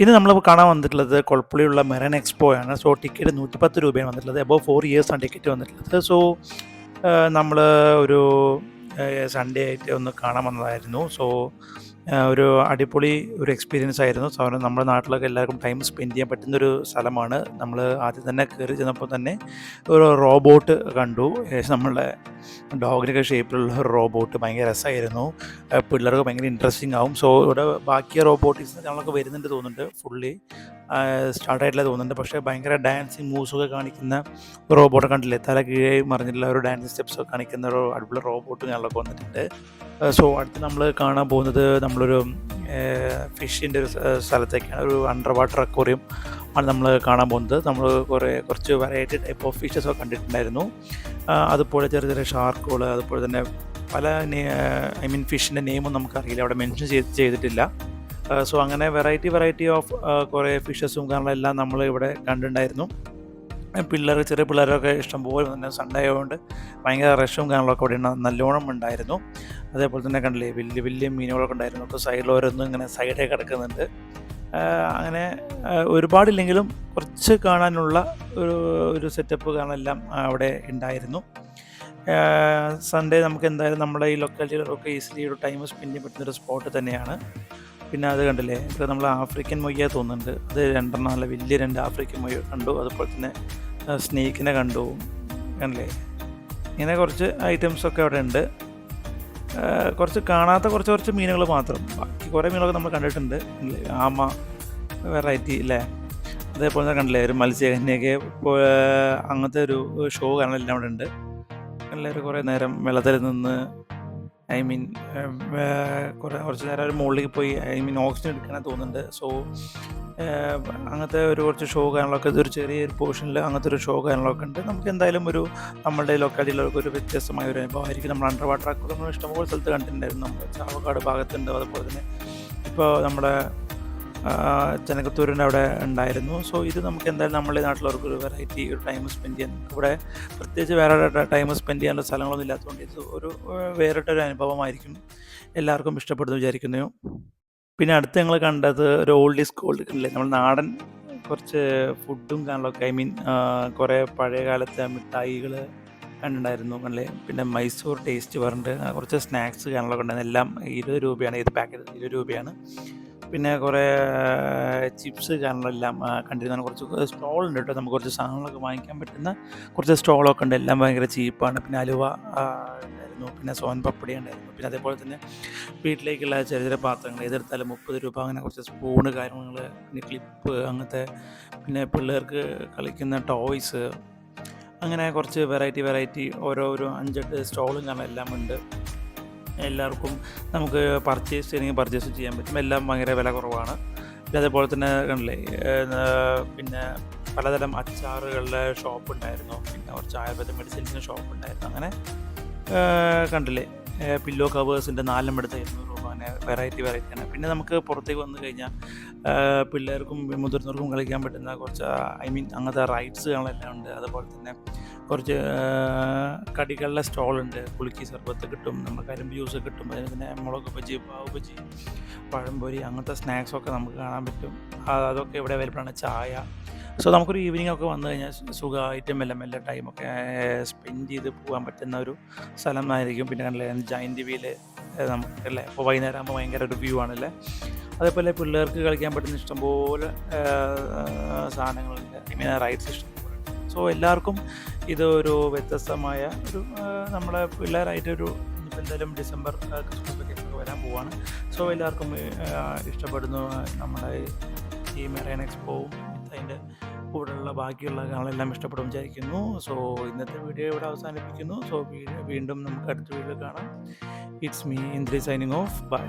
ഇന്ന് നമ്മൾ കാണാൻ വന്നിട്ടുള്ളത് കൊളപ്പുള്ളിയുള്ള മെറൈൻ എക്സ്പോ ആണ്. സോ ടിക്കറ്റ് 110 രൂപയാണ് വന്നിട്ടുള്ളത്. അബോവ് 4 ഇയേഴ്സ് ആണ് ടിക്കറ്റ് വന്നിട്ടുള്ളത്. സോ നമ്മൾ ഒരു സൺഡേ ആയിട്ട് ഒന്ന് കാണാൻ വന്നതായിരുന്നു. സോ ഒരു അടിപൊളി ഒരു എക്സ്പീരിയൻസ് ആയിരുന്നു. സോ നമ്മുടെ നാട്ടിലൊക്കെ എല്ലാവർക്കും ടൈം സ്പെൻഡ് ചെയ്യാൻ പറ്റുന്നൊരു സ്ഥലമാണ്. നമ്മൾ ആദ്യം തന്നെ കയറി ചെന്നപ്പോൾ തന്നെ ഒരു റോബോട്ട് കണ്ടു. ഏകദേശം നമ്മളുടെ ഡോഗിനൊക്കെ ഷേപ്പിലുള്ള ഒരു റോബോട്ട് ഭയങ്കര രസമായിരുന്നു. പിള്ളേർക്ക് ഭയങ്കര ഇൻട്രസ്റ്റിംഗ് ആവും. സോ ഇവിടെ ബാക്കി റോബോട്ടിക്സ് ഞങ്ങളൊക്കെ വരുന്നുണ്ട് തോന്നുന്നുണ്ട്. ഫുള്ളി സ്റ്റാർട്ടായിട്ടില്ല തോന്നുന്നുണ്ട്. പക്ഷേ ഭയങ്കര ഡാൻസിങ് മൂവ്സൊക്കെ കാണിക്കുന്ന റോബോട്ട് കണ്ടില്ലേ, തല കീഴേ മറിഞ്ഞിട്ടുള്ള ഒരു ഡാൻസിങ് സ്റ്റെപ്സൊക്കെ കാണിക്കുന്ന ഒരു അടിപൊളി റോബോട്ട് ഞങ്ങളൊക്കെ വന്നിട്ടുണ്ട്. സോ അടുത്ത് നമ്മൾ കാണാൻ പോകുന്നത് നമ്മളൊരു ഫിഷിൻ്റെ ഒരു സ്ഥലത്തേക്കാണ്. ഒരു അണ്ടർ വാട്ടർ അക്വേറിയം ആണ് നമ്മൾ കാണാൻ പോകുന്നത്. നമ്മൾ കുറച്ച് വെറൈറ്റി ടൈപ്പ് ഓഫ് ഫിഷസൊക്കെ കണ്ടിട്ടുണ്ടായിരുന്നു. അതുപോലെ ചെറിയ ചെറിയ ഷാർക്കുകൾ, അതുപോലെ തന്നെ പല ഫിഷിൻ്റെ നെയിമും നമുക്കറിയില്ല, അവിടെ മെൻഷൻ ചെയ്തിട്ടില്ല. സോ അങ്ങനെ വെറൈറ്റി ഓഫ് കുറേ ഫിഷസും കാര്യങ്ങളെല്ലാം നമ്മൾ ഇവിടെ കണ്ടിട്ടുണ്ടായിരുന്നു. ചെറിയ പിള്ളേരൊക്കെ ഇഷ്ടംപോലെ തന്നെ സൺഡേ ആയതുകൊണ്ട് ഭയങ്കര റഷും കാര്യങ്ങളൊക്കെ ഇവിടെ നല്ലോണം ഉണ്ടായിരുന്നു. അതേപോലെ തന്നെ കണ്ടില്ലേ, വലിയ മീനുകളൊക്കെ ഉണ്ടായിരുന്നു. അപ്പോൾ സൈഡിൽ ഓരോന്നും ഇങ്ങനെ സൈഡേ കിടക്കുന്നുണ്ട്. അങ്ങനെ ഒരുപാടില്ലെങ്കിലും കുറച്ച് കാണാനുള്ള ഒരു സെറ്റപ്പ് കാണാനെല്ലാം അവിടെ ഉണ്ടായിരുന്നു. സൺഡേ നമുക്ക് എന്തായാലും നമ്മുടെ ഈ ലൊക്കാലിറ്റിയിലൊക്കെ ഈസിലി ഒരു ടൈം സ്പെൻഡ് ചെയ്യാൻ പറ്റുന്നൊരു സ്പോട്ട് തന്നെയാണ്. പിന്നെ അത് കണ്ടില്ലേ, ഇപ്പോൾ നമ്മൾ ആഫ്രിക്കൻ മൊയ്യ തോന്നുന്നുണ്ട്. അത് രണ്ടെണ്ണം നല്ല വലിയ 2 ആഫ്രിക്കൻ മൊയ്യ കണ്ടു. അതുപോലെ തന്നെ സ്നേക്കിനെ കണ്ടില്ലേ. ഇങ്ങനെ കുറച്ച് ഐറ്റംസൊക്കെ അവിടെ ഉണ്ട്. കുറച്ച് കാണാത്ത കുറച്ച് മീനുകൾ മാത്രം. ബാക്കി കുറേ മീനുകളൊക്കെ നമ്മൾ കണ്ടിട്ടുണ്ട്. ആമ വെറൈറ്റി അല്ലേ. അതേപോലെ തന്നെ കണ്ടില്ലേ, ഒരു മത്സ്യകന്യൊക്കെ അങ്ങനത്തെ ഒരു ഷോ കാണലെല്ലാം അവിടെ ഉണ്ട്. എല്ലാവരും കുറേ നേരം വെള്ളത്തിൽ നിന്ന് കുറച്ച് നേരം ഒരു മുകളിലേക്ക് പോയി ഓക്സിജൻ എടുക്കാനാണ് തോന്നുന്നുണ്ട്. സോ അങ്ങനത്തെ കുറച്ച് ഷോ കാര്യങ്ങളൊക്കെ, ഇതൊരു ചെറിയൊരു പോർഷനിൽ അങ്ങനത്തെ ഒരു ഷോ കാര്യങ്ങളൊക്കെ ഉണ്ട്. നമുക്ക് എന്തായാലും നമ്മുടെ ലൊക്കാലിറ്റിയിലൊക്കെ ഒരു വ്യത്യസ്തമായ ഒരു അനുഭവമായിരിക്കും. നമ്മൾ അണ്ടർ വാട്ടർ ഒക്കെ നമ്മൾ ഇഷ്ടംപോലെ സ്ഥലത്ത് കണ്ടിട്ടുണ്ടായിരുന്നു. നമ്മുടെ ചാവക്കാട് ഭാഗത്തുണ്ട്. അതുപോലെ തന്നെ ഇപ്പോൾ നമ്മുടെ ചെനക്കത്തൂരിൻ്റെ അവിടെ ഉണ്ടായിരുന്നു. സോ ഇത് നമുക്ക് എന്തായാലും നമ്മുടെ നാട്ടിലുള്ളവർക്ക് ഒരു വെറൈറ്റി ഒരു ടൈം സ്പെൻഡ് ചെയ്യാൻ, ഇവിടെ പ്രത്യേകിച്ച് വേറെ ടൈം സ്പെൻഡ് ചെയ്യാനുള്ള സ്ഥലങ്ങളൊന്നും ഇല്ലാത്തതുകൊണ്ട് ഇത് വേറിട്ടൊരു അനുഭവമായിരിക്കും. എല്ലാവർക്കും ഇഷ്ടപ്പെടുന്നു വിചാരിക്കുന്നു. പിന്നെ അടുത്ത് ഞങ്ങൾ കണ്ടത് ഒരു ഓൾഡ് ഈസ് ഗോൾഡ് കണ്ടില്ലേ, നമ്മൾ നാടൻ കുറച്ച് ഫുഡും കാണലൊക്കെ കുറേ പഴയ കാലത്തെ മിഠായികൾ കണ്ടിട്ടുണ്ടായിരുന്നു കണ്ടില്ലേ. പിന്നെ മൈസൂർ ടേസ്റ്റ് പറഞ്ഞിട്ട് കുറച്ച് സ്നാക്സ് കാണലൊക്കെ ഉണ്ടായിരുന്നു. എല്ലാം 20 രൂപയാണ്. ഇത് പാക്കറ്റ് 20 രൂപയാണ്. പിന്നെ കുറേ ചിപ്സ് ചാനലെല്ലാം കണ്ടിരുന്ന കുറച്ച് സ്റ്റോളുണ്ട് കേട്ടോ. നമുക്ക് കുറച്ച് സാധനങ്ങളൊക്കെ വാങ്ങിക്കാൻ പറ്റുന്ന കുറച്ച് സ്റ്റോളൊക്കെ ഉണ്ട്. എല്ലാം ഭയങ്കര ചീപ്പാണ്. പിന്നെ അലുവ ഉണ്ടായിരുന്നു. പിന്നെ സോൻ പപ്പടി ഉണ്ടായിരുന്നു. പിന്നെ അതേപോലെ തന്നെ വീട്ടിലേക്കുള്ള ചെറിയ പാത്രങ്ങൾ ഏതെടുത്താലും 30 രൂപ. അങ്ങനെ കുറച്ച് സ്പൂണ് കാര്യങ്ങൾ, പിന്നെ ക്ലിപ്പ് അങ്ങനത്തെ, പിന്നെ പിള്ളേർക്ക് കളിക്കുന്ന ടോയ്സ്, അങ്ങനെ കുറച്ച് വെറൈറ്റി ഓരോ 5-8 സ്റ്റോളും കാണാനെല്ലാം ഉണ്ട്. എല്ലാവർക്കും നമുക്ക് പർച്ചേസ് ചെയ്യാൻ പറ്റും. എല്ലാം ഭയങ്കര വില കുറവാണ്. പിന്നെ അതേപോലെ തന്നെ കണ്ടില്ലേ, പിന്നെ പലതരം അച്ചാറുകളുടെ ഷോപ്പ് ഉണ്ടായിരുന്നു. പിന്നെ കുറച്ച് ആയുർവേദ മെഡിസിൻസിൻ്റെ ഷോപ്പ് ഉണ്ടായിരുന്നു. അങ്ങനെ കണ്ടില്ലേ, പില്ലോ കവേഴ്സിൻ്റെ 4 എടുത്ത് 200 രൂപ. അങ്ങനെ വെറൈറ്റിയാണ്. പിന്നെ നമുക്ക് പുറത്തേക്ക് വന്നു കഴിഞ്ഞാൽ പിള്ളേർക്കും മുതിർന്നവർക്കും കളിക്കാൻ പറ്റുന്ന കുറച്ച് അങ്ങനത്തെ റൈഡ്സുകളെല്ലാം ഉണ്ട്. അതുപോലെ തന്നെ കുറച്ച് കടികളുടെ സ്റ്റോളുണ്ട്. കുലുക്കി സർബത്ത് കിട്ടും, നമ്മൾ കരിമ്പ് ജ്യൂസ് കിട്ടും. അതിന് പിന്നെ മുളക് ബജി, പാവ് ബജി, പഴംപൊരി, അങ്ങനത്തെ സ്നാക്സൊക്കെ നമുക്ക് കാണാൻ പറ്റും. അതൊക്കെ ഇവിടെ അവൈലബിളാണ്. ചായ. സോ നമുക്കൊരു ഈവനിങ് ഒക്കെ വന്നു കഴിഞ്ഞാൽ സുഖമായിട്ട് മെല്ലെ ടൈമൊക്കെ സ്പെൻഡ് ചെയ്ത് പോകാൻ പറ്റുന്ന ഒരു സ്ഥലമായിരിക്കും. പിന്നെ കണ്ടില്ലേ, ജയൻറ്റ് വീല് നമുക്കല്ലേ, ഇപ്പോൾ വൈകുന്നേരം ആകുമ്പോൾ ഭയങ്കര ഒരു വ്യൂ ആണല്ലേ. അതേപോലെ പിള്ളേർക്ക് കളിക്കാൻ പറ്റുന്ന ഇഷ്ടംപോലെ സാധനങ്ങളുണ്ട്. റൈഡ്സ് ഇഷ്ടംപോലെ. സോ എല്ലാവർക്കും ഇതൊരു വ്യത്യസ്തമായ നമ്മളെ പിള്ളേരായിട്ടൊരു എന്തായാലും ഡിസംബർ ക്രിസ്മസ് വെക്കേഷനൊക്കെ വരാൻ പോവാണ്. സോ എല്ലാവർക്കും ഇഷ്ടപ്പെടുന്നു നമ്മുടെ ഈ മെറൈൻ എക്സ്പോവും അതിൻ്റെ കൂടെയുള്ള ബാക്കിയുള്ള കാര്യങ്ങളെല്ലാം ഇഷ്ടപ്പെടും വിചാരിക്കുന്നു. സോ ഇന്നത്തെ വീഡിയോ ഇവിടെ അവസാനിപ്പിക്കുന്നു. സോ വീണ്ടും നമുക്ക് അടുത്ത വീഡിയോ കാണാം. It's me Indri signing off. By.